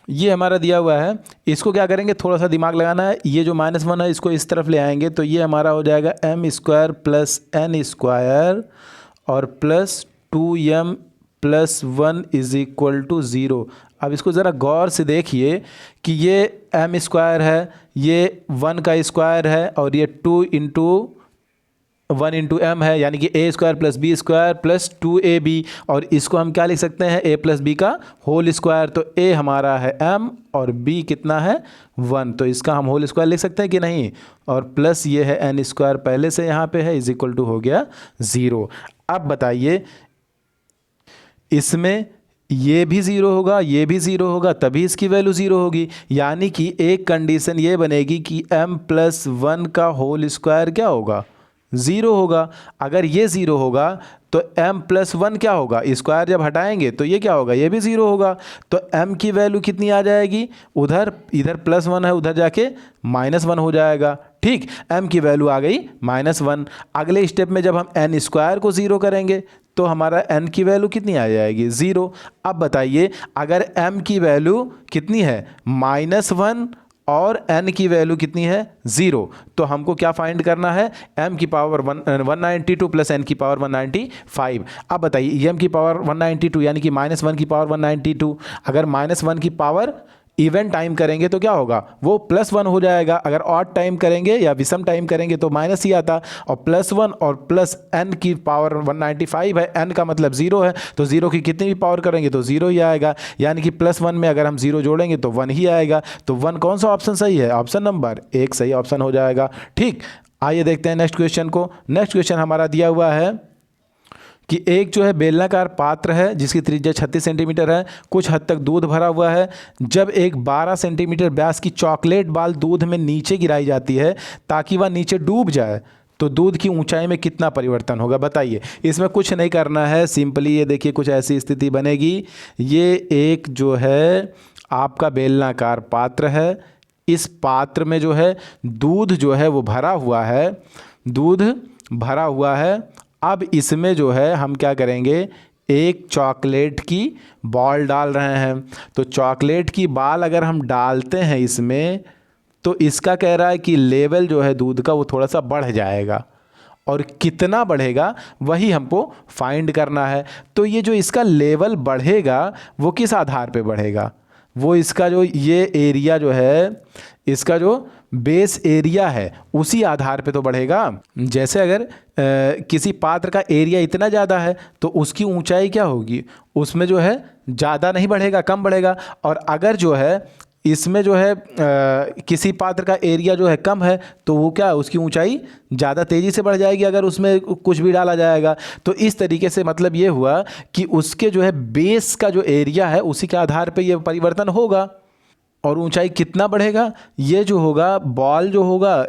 ये हमारा दिया हुआ है, इसको क्या करेंगे, थोड़ा सा दिमाग लगाना है। ये जो -1 है इसको इस तरफ ले आएंगे तो ये हमारा हो जाएगा m square plus n square और plus 2m plus 1 is equal to 0। अब इसको ज़रा गौर से देखिए कि ये m स्क्वायर है, ये 1 का स्क्वायर है और ये 2 इंटू 1 इंटू m है, यानी कि a square plus b square plus 2ab, और इसको हम क्या लिख सकते हैं, a प्लस b का होल स्क्वायर। तो a हमारा है m और b कितना है 1, तो इसका हम होल स्क्वायर लिख सकते हैं कि नहीं, और प्लस ये है n स्क्वायर पहले से यहाँ पे है, इज इक्वल टू हो गया 0। अब बताइए इसमें ये भी 0 होगा, ये भी 0 होगा, तभी इसकी वैल्यू 0 होगी। यानी कि एक कंडीशन ये बनेगी कि m प्लस 1 का होल स्क्वायर क्या होगा, 0 होगा। अगर ये 0 होगा तो m प्लस 1 क्या होगा, स्क्वायर जब हटाएंगे तो ये क्या होगा, ये भी 0 होगा। तो m की वैल्यू कितनी आ जाएगी, उधर इधर +1 है, उधर जाके -1 हो जाएगा। ठीक, m की वैल्यू आ गई -1। अगले स्टेप में जब हम n स्क्वायर को 0 करेंगे तो हमारा n की वैल्यू कितनी आ जाएगी, 0। अब बताइए अगर m की वैल्यू कितनी है, -1 और n की वैल्यू कितनी है, 0, तो हमको क्या फाइंड करना है, m की पावर 192 प्लस n की पावर 195। अब बताइए m की पावर 192 यानी कि -1 की पावर 192, अगर -1 की पावर इवन टाइम करेंगे तो क्या होगा, वो +1 हो जाएगा। अगर ऑड टाइम करेंगे या विषम टाइम करेंगे तो माइनस ही आता, और +1 और प्लस n की पावर 195 है, n का मतलब 0 है, तो 0 की कितनी भी पावर करेंगे तो 0 ही आएगा। यानी कि +1 में अगर हम 0 जोड़ेंगे तो 1 ही आएगा। तो 1 कौन सा ऑप्शन सही है, ऑप्शन नंबर 1 सही ऑप्शन हो जाएगा। ठीक, आइए देखते हैं नेक्स्ट क्वेश्चन को। नेक्स्ट क्वेश्चन हमारा दिया हुआ है कि एक जो है बेलनाकार पात्र है जिसकी त्रिज्या 36 सेंटीमीटर है, कुछ हद तक दूध भरा हुआ है। जब एक 12 सेंटीमीटर व्यास की चॉकलेट बाल दूध में नीचे गिराई जाती है ताकि वह नीचे डूब जाए, तो दूध की ऊंचाई में कितना परिवर्तन होगा। बताइए, इसमें कुछ नहीं करना है, सिंपली ये देखिए कुछ ऐसी स्थिति बनेगी। ये एक जो है आपका बेलनाकार पात्र है, इस पात्र में जो है दूध जो है वो भरा हुआ है, दूध भरा हुआ है। अब इसमें जो है हम क्या करेंगे, एक चॉकलेट की बॉल डाल रहे हैं। तो चॉकलेट की बॉल अगर हम डालते हैं इसमें, तो इसका कह रहा है कि लेवल जो है दूध का वो थोड़ा सा बढ़ जाएगा, और कितना बढ़ेगा वही हमको फाइंड करना है। तो ये जो इसका लेवल बढ़ेगा वो किस आधार पे बढ़ेगा, वो इसका जो ये एरिया जो है, इसका जो बेस एरिया है उसी आधार पे तो बढ़ेगा। जैसे अगर किसी पात्र का एरिया इतना ज़्यादा है तो उसकी ऊंचाई क्या होगी, उसमें जो है ज़्यादा नहीं बढ़ेगा, कम बढ़ेगा। और अगर जो है इसमें जो है किसी पात्र का एरिया जो है कम है तो वो क्या, उसकी ऊंचाई ज़्यादा तेज़ी से बढ़ जाएगी अगर उसमें कुछ भी डाला जाएगा। तो इस तरीके से मतलब ये हुआ कि उसके जो है बेस का जो एरिया है उसी के आधार पे ये परिवर्तन होगा। और ऊंचाई कितना बढ़ेगा, ये जो होगा बॉल जो होगा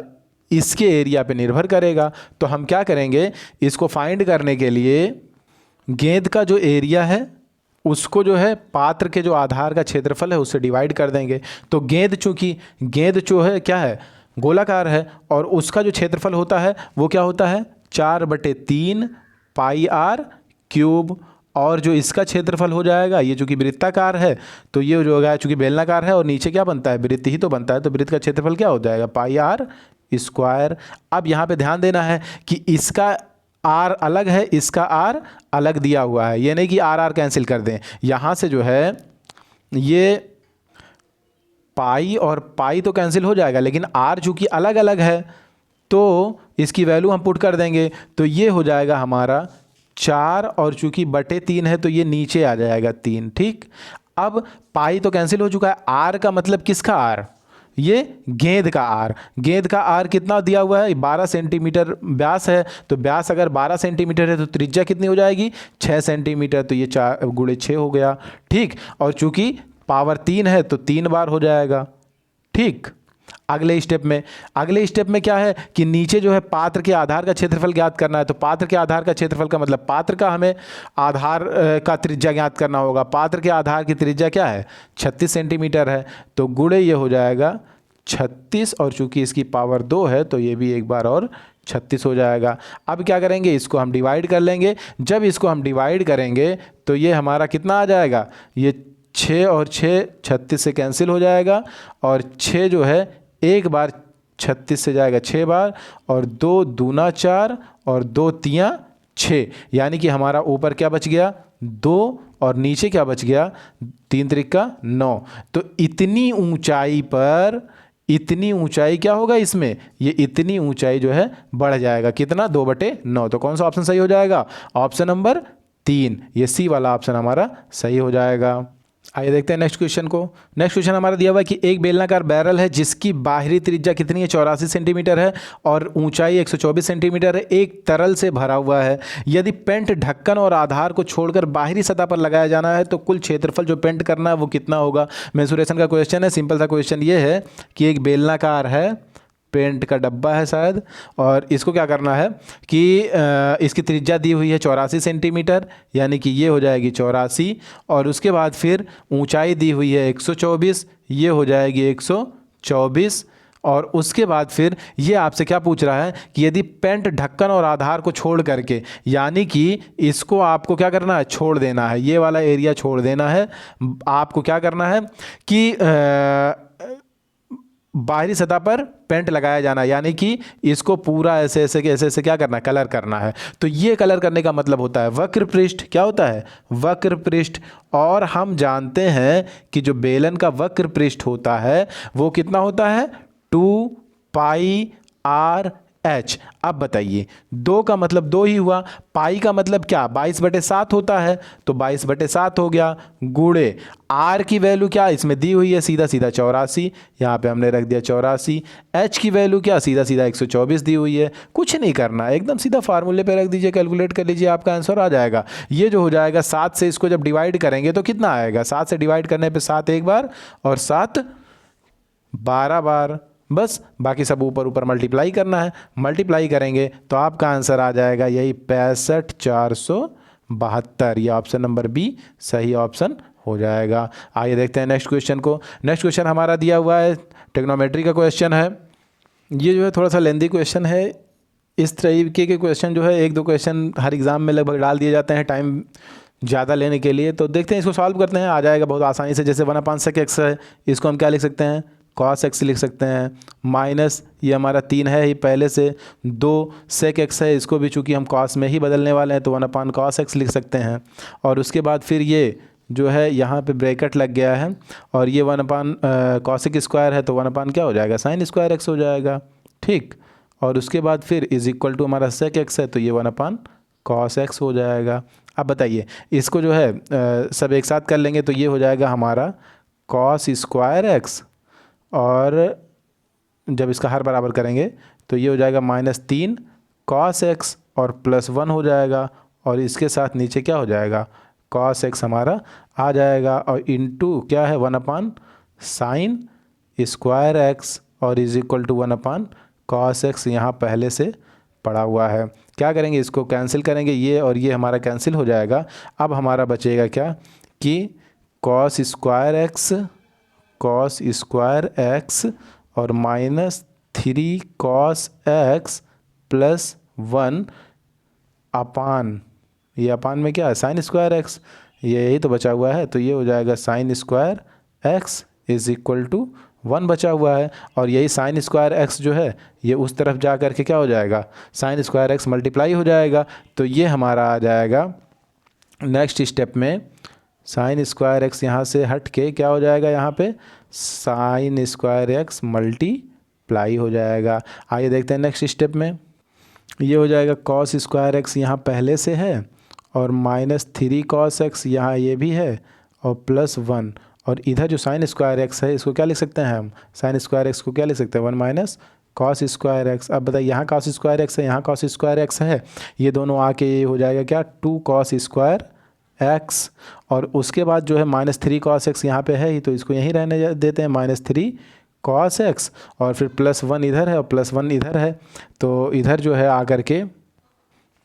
इसके एरिया पे निर्भर करेगा। तो हम क्या करेंगे, इसको फाइंड करने के लिए गेंद का जो एरिया है उसको जो है पात्र के जो आधार का क्षेत्रफल है उससे डिवाइड कर देंगे। तो चूँकि गेंद जो है क्या है, गोलाकार है, और उसका जो क्षेत्रफल होता है वो क्या होता है 4/3 पाई r क्यूब। और जो इसका क्षेत्रफल हो जाएगा, ये चूँकि वृत्ताकार है तो ये जो होगा चूँकि बेलनाकार है और नीचे क्या बनता है, वृत्त ही तो बनता है, तो वृत्त का क्षेत्रफल क्या हो जाएगा पाई r स्क्वायर। अब यहाँ पे ध्यान देना है कि इसका r अलग है, इसका r अलग दिया हुआ है, ये नहीं कि r कैंसिल कर दें। यहाँ से जो है ये पाई और पाई तो कैंसिल हो जाएगा, लेकिन r चूँकि अलग अलग है तो इसकी वैल्यू हम पुट कर देंगे। तो ये हो जाएगा हमारा 4, और चूँकि /3 है तो ये नीचे आ जाएगा 3। ठीक, अब पाई तो कैंसिल हो चुका है, r का मतलब किसका r, ये गेंद का r। गेंद का r कितना दिया हुआ है, 12 सेंटीमीटर व्यास है, तो व्यास अगर 12 सेंटीमीटर है तो त्रिज्या कितनी हो जाएगी 6 सेंटीमीटर, तो ये 4 × 6 हो गया। ठीक, और चूँकि पावर 3 है तो 3 बार हो जाएगा। ठीक, अगले स्टेप में क्या है कि नीचे जो है पात्र के आधार का क्षेत्रफल ज्ञात करना है। तो पात्र के आधार का क्षेत्रफल का मतलब पात्र का हमें आधार का त्रिज्या ज्ञात करना होगा। पात्र के आधार की त्रिज्या क्या है, 36 सेंटीमीटर है। तो गुणे ये हो जाएगा 36, और चूंकि इसकी पावर 2 है तो ये भी एक बार और 36 हो जाएगा। अब क्या करेंगे, इसको हम डिवाइड कर लेंगे। जब इसको हम डिवाइड करेंगे तो ये हमारा कितना आ जाएगा, ये 6 और 6 36 से कैंसिल हो जाएगा, और 6 जो है एक बार 36 से जाएगा 6 बार, और 2 दूना 4 और 2 तियाँ 6, यानी कि हमारा ऊपर क्या बच गया 2 और नीचे क्या बच गया 3 त्रिका 9। तो इतनी ऊंचाई क्या होगा इसमें, ये इतनी ऊंचाई जो है बढ़ जाएगा, कितना 2/9। तो कौन सा ऑप्शन सही हो जाएगा, ऑप्शन नंबर 3, ये सी वाला ऑप्शन हमारा सही हो जाएगा। आइए देखते हैं नेक्स्ट क्वेश्चन को। नेक्स्ट क्वेश्चन हमारा दिया हुआ है कि एक बेलनाकार बैरल है जिसकी बाहरी त्रिज्या कितनी है, 84 सेंटीमीटर है, और ऊंचाई 124 सेंटीमीटर है, एक तरल से भरा हुआ है। यदि पेंट ढक्कन और आधार को छोड़कर बाहरी सतह पर लगाया जाना है तो कुल क्षेत्रफल जो पेंट करना है वो कितना होगा। मेंसुरेशन का क्वेश्चन है। सिंपल सा क्वेश्चन ये है कि एक बेलनाकार है, पेंट का डब्बा है शायद, और इसको क्या करना है कि इसकी त्रिज्या दी हुई है 84 सेंटीमीटर, यानी कि ये हो जाएगी 84, और उसके बाद फिर ऊंचाई दी हुई है 124, ये हो जाएगी 124, और उसके बाद फिर ये आपसे क्या पूछ रहा है कि यदि पेंट ढक्कन और आधार को छोड़ करके, यानी कि इसको आपको क्या करना है, छोड़ देना है, ये वाला एरिया छोड़ देना है। आपको क्या करना है कि बाहरी सतह पर पेंट लगाया जाना, यानी कि इसको पूरा ऐसे ऐसे क्या करना है, कलर करना है। तो ये कलर करने का मतलब होता है वक्र पृष्ठ। क्या होता है, वक्र पृष्ठ। और हम जानते हैं कि जो बेलन का वक्र पृष्ठ होता है वो कितना होता है, 2πr h। अब बताइए 2 का मतलब 2 ही हुआ, पाई का मतलब क्या 22/7 होता है, तो 22/7 हो गया, गुणे r की वैल्यू क्या इसमें दी हुई है, सीधा सीधा 84, यहाँ पे हमने रख दिया 84। h की वैल्यू क्या सीधा सीधा 124 दी हुई है। कुछ नहीं करना, एकदम सीधा फार्मूले पे रख दीजिए, कैलकुलेट कर लीजिए, आपका आंसर आ जाएगा। ये जो हो जाएगा 7 से इसको जब डिवाइड करेंगे तो कितना आएगा, 7 से डिवाइड करने पर 7 एक बार और 7 12 बार, बस बाकी सब ऊपर ऊपर मल्टीप्लाई करना है। मल्टीप्लाई करेंगे तो आपका आंसर आ जाएगा यही 65,472। ये ऑप्शन नंबर बी सही ऑप्शन हो जाएगा। आइए देखते हैं नेक्स्ट क्वेश्चन को। नेक्स्ट क्वेश्चन हमारा दिया हुआ है, ट्रिग्नोमेट्री का क्वेश्चन है। ये जो है थोड़ा सा लेंदी क्वेश्चन है। इस तरीके के क्वेश्चन जो है 1-2 क्वेश्चन हर एग्ज़ाम में लगभग डाल दिए जाते हैं टाइम ज़्यादा लेने के लिए। तो देखते हैं इसको सॉल्व करते हैं, आ जाएगा बहुत आसानी से। जैसे 1/sec x है, इसको हम क्या लिख सकते हैं, cos x लिख सकते हैं, माइनस ये हमारा 3 है ही पहले से, 2 sec x है, इसको भी चूँकि हम cos में ही बदलने वाले हैं तो 1/cos x लिख सकते हैं। और उसके बाद फिर ये जो है यहाँ पे ब्रैकेट लग गया है, और ये 1/cos स्क्वायर है तो 1/ क्या हो जाएगा, sin स्क्वायर x हो जाएगा, ठीक। और उसके बाद फिर इज इक्वल टू हमारा sec x है तो ये 1/cos x हो जाएगा। अब बताइए इसको जो है सब एक साथ कर लेंगे तो ये हो जाएगा हमारा cos स्क्वायर x, और जब इसका हर बराबर करेंगे तो ये हो जाएगा -3 cos x और +1 हो जाएगा, और इसके साथ नीचे क्या हो जाएगा, cos x हमारा आ जाएगा, और इनटू क्या है 1/sin स्क्वायर x, और is equal to 1/cos x यहाँ पहले से पड़ा हुआ है। क्या करेंगे, इसको कैंसिल करेंगे, ये और ये हमारा कैंसिल हो जाएगा। अब हमारा बचेगा क्या कि cos स्क्वायर x और -3 cos x +1 अपान, ये अपान में क्या है sin स्क्वायर x, ये यही तो बचा हुआ है, तो ये हो जाएगा sin square x is equal to 1 बचा हुआ है, और यही sin स्क्वायर x जो है ये उस तरफ जा कर के क्या हो जाएगा, sin स्क्वायर x मल्टीप्लाई हो जाएगा। तो ये हमारा आ जाएगा नेक्स्ट स्टेप में sin स्क्वायर x यहाँ से हट के क्या हो जाएगा, यहाँ पे sin स्क्वायर x मल्टीप्लाई हो जाएगा। आइए देखते हैं नेक्स्ट स्टेप में, ये हो जाएगा cos स्क्वायर x यहाँ पहले से है, और -3 cos x यहाँ ये भी है, और +1, और इधर जो sin स्क्वायर x है इसको क्या लिख सकते हैं हम, sin स्क्वायर x को क्या लिख सकते हैं 1 - cos स्क्वायर x। अब बताइए यहाँ cos स्क्वायर x है, यहाँ cos स्क्वायर x है, ये दोनों आके ये हो जाएगा क्या 2 cos स्क्वायर x, और उसके बाद जो है -3 cos x यहाँ पे है ही, तो इसको यहीं रहने देते हैं, -3 कॉस एक्स और फिर +1 इधर है और +1 इधर है, तो इधर जो है आकर के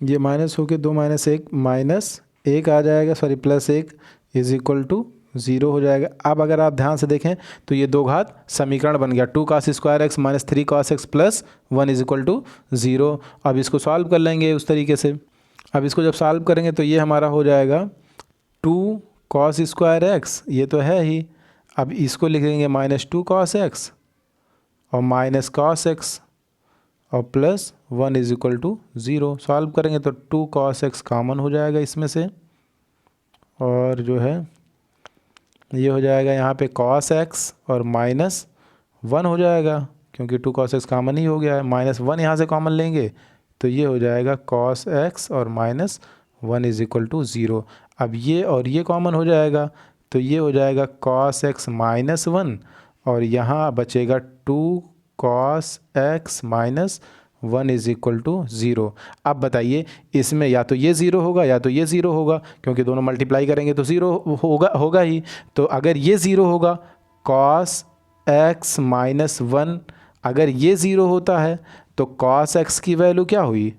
ये माइनस होके 2 - 1 -1 आ जाएगा, सॉरी +1 इज इक्वल टू 0 हो जाएगा। अब अगर आप ध्यान से देखें तो ये दो घात समीकरण बन गया, 2 cos square x minus 3 cos x plus 1 is equal to 0। अब इसको सॉल्व कर लेंगे उस तरीके से। अब इसको जब सॉल्व करेंगे तो ये हमारा हो जाएगा 2 cos स्क्वायर एक्स, ये तो है ही। अब इसको लिख देंगे -2 cos x और माइनस cos x और plus 1 is equal to 0। Solve करेंगे तो 2 cos x कॉमन हो जाएगा इसमें से, और जो है ये हो जाएगा यहाँ पे cos x और -1 हो जाएगा, क्योंकि 2 cos x कॉमन ही हो गया है। -1 यहाँ से कॉमन लेंगे तो ये हो जाएगा cos x और -1 इज इक्वल टू 0। अब ये और ये कॉमन हो जाएगा तो ये हो जाएगा cos x -1 और यहाँ बचेगा 2 cos x -1 is equal to 0। अब बताइए इसमें या तो ये 0 होगा या तो ये 0 होगा, क्योंकि दोनों मल्टीप्लाई करेंगे तो 0 होगा ही। तो अगर ये 0 होगा cos x -1, अगर ये 0 होता है तो cos x की वैल्यू क्या हुई,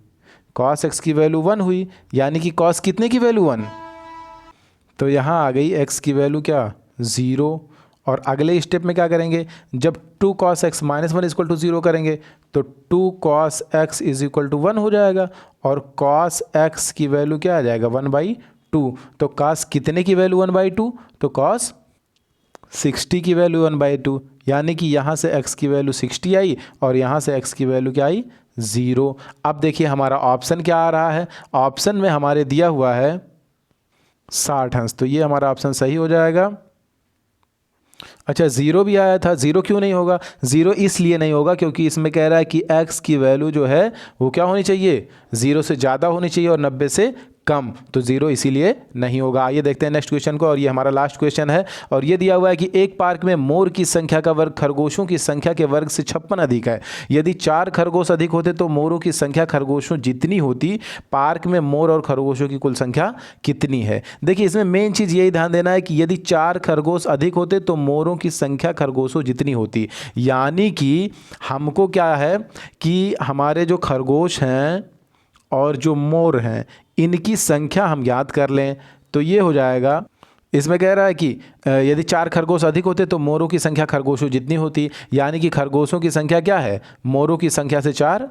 cos x की वैल्यू 1 हुई, यानी कि cos कितने की वैल्यू 1, तो यहाँ आ गई x की वैल्यू क्या 0। और अगले स्टेप में क्या करेंगे, जब 2 cos x -1 इक्वल टू 0 करेंगे तो 2 cos x is equal to 1 हो जाएगा, और cos x की वैल्यू क्या आ जाएगा 1/2। तो cos कितने की वैल्यू 1/2, तो cos 60 की वैल्यू 1/2, यानी कि यहाँ से x की वैल्यू 60 आई और यहाँ से x की वैल्यू क्या आई 0। अब देखिए हमारा ऑप्शन क्या आ रहा है, ऑप्शन में हमारे दिया हुआ है 60 अंश, तो ये हमारा ऑप्शन सही हो जाएगा। अच्छा 0 भी आया था, 0 क्यों नहीं होगा, 0 इसलिए नहीं होगा क्योंकि इसमें कह रहा है कि x की वैल्यू जो है वो क्या होनी चाहिए, 0 से ज़्यादा होनी चाहिए और 90 से कम, तो 0 इसीलिए नहीं होगा। आइए देखते हैं नेक्स्ट क्वेश्चन को, और ये हमारा लास्ट क्वेश्चन है। और ये दिया हुआ है कि एक पार्क में मोर की संख्या का वर्ग खरगोशों की संख्या के वर्ग से 56 अधिक है। यदि 4 खरगोश अधिक होते तो मोरों की संख्या खरगोशों जितनी होती। पार्क में मोर और खरगोशों की कुल संख्या कितनी है। देखिए इसमें मेन चीज़ यही ध्यान देना है कि यदि 4 खरगोश अधिक होते तो मोरों की संख्या खरगोशों जितनी होती, यानी कि हमको क्या है कि हमारे जो खरगोश हैं और जो मोर हैं इनकी संख्या हम याद कर लें तो ये हो जाएगा। इसमें कह रहा है कि यदि 4 खरगोश अधिक होते तो मोरों की संख्या खरगोशों जितनी होती, यानी कि खरगोशों की संख्या क्या है, मोरों की संख्या से 4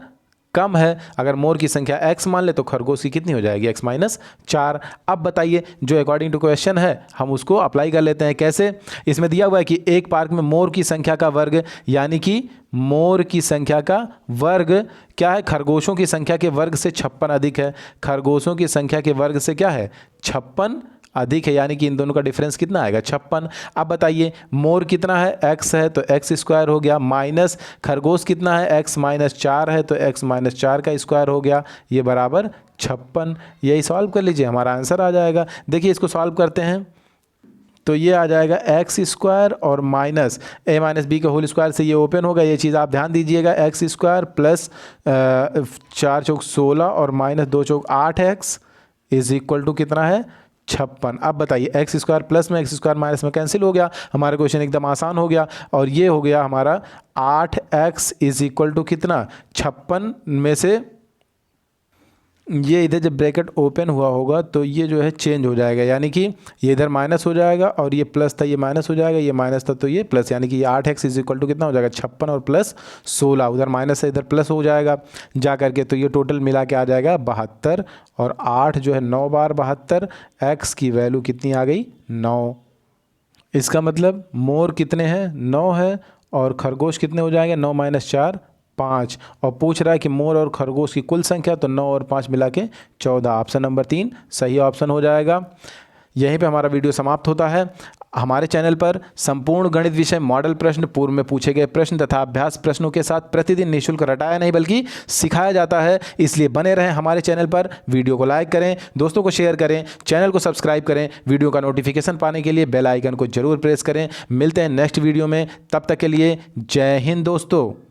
कम है। अगर मोर की संख्या x मान ले तो खरगोश की कितनी हो जाएगी, x - 4। अब बताइए जो अकॉर्डिंग टू क्वेश्चन है हम उसको अप्लाई कर लेते हैं। कैसे, इसमें दिया हुआ है कि एक पार्क में मोर की संख्या का वर्ग, यानी कि मोर की संख्या का वर्ग क्या है, खरगोशों की संख्या के वर्ग से 56 अधिक है। खरगोशों की संख्या के वर्ग से क्या है 56 अधिक है, यानी कि इन दोनों का डिफरेंस कितना आएगा 56। अब बताइए मोर कितना है, x है तो x स्क्वायर हो गया, माइनस खरगोश कितना है, x - 4 है तो x - 4 का स्क्वायर हो गया, ये बराबर 56। यही सॉल्व कर लीजिए हमारा आंसर आ जाएगा। देखिए इसको सॉल्व करते हैं तो ये आ जाएगा x स्क्वायर और माइनस a - b का होल स्क्वायर से ये ओपन होगा, ये चीज़ आप ध्यान दीजिएगा। x स्क्वायर प्लस 4 चौक 16 और माइनस 2 चौक 8x इज इक्वल टू कितना है 56। अब बताइए x स्क्वायर प्लस में x स्क्वायर माइनस में कैंसिल हो गया, हमारा क्वेश्चन एकदम आसान हो गया। और ये हो गया हमारा 8x इज इक्वल टू कितना 56 में से ये इधर जब ब्रैकेट ओपन हुआ होगा तो ये जो है चेंज हो जाएगा, यानी कि ये इधर माइनस हो जाएगा और ये प्लस था ये माइनस हो जाएगा, ये माइनस था तो ये प्लस, यानी कि ये 8x इज इक्वल टू कितना हो जाएगा 56 और प्लस 16, उधर माइनस है इधर प्लस हो जाएगा जा करके, तो ये टोटल मिला के आ जाएगा 72 और 8 जो है 9 बार 72, x की वैल्यू कितनी आ गई 9। इसका मतलब मोर कितने हैं 9 है और खरगोश कितने हो जाएंगे 9 - 4 5, और पूछ रहा है कि मोर और खरगोश की कुल संख्या, तो 9 और 5 मिला के 14। ऑप्शन नंबर 3 सही ऑप्शन हो जाएगा। यहीं पे हमारा वीडियो समाप्त होता है। हमारे चैनल पर संपूर्ण गणित विषय मॉडल प्रश्न, पूर्व में पूछे गए प्रश्न तथा अभ्यास प्रश्नों के साथ प्रतिदिन निःशुल्क रटाया नहीं बल्कि सिखाया जाता है, इसलिए बने रहें हमारे चैनल पर। वीडियो को लाइक करें, दोस्तों को शेयर करें, चैनल को सब्सक्राइब करें, वीडियो का नोटिफिकेशन पाने के लिए बेल आइकन को जरूर प्रेस करें। मिलते हैं नेक्स्ट वीडियो में, तब तक के लिए जय हिंद दोस्तों।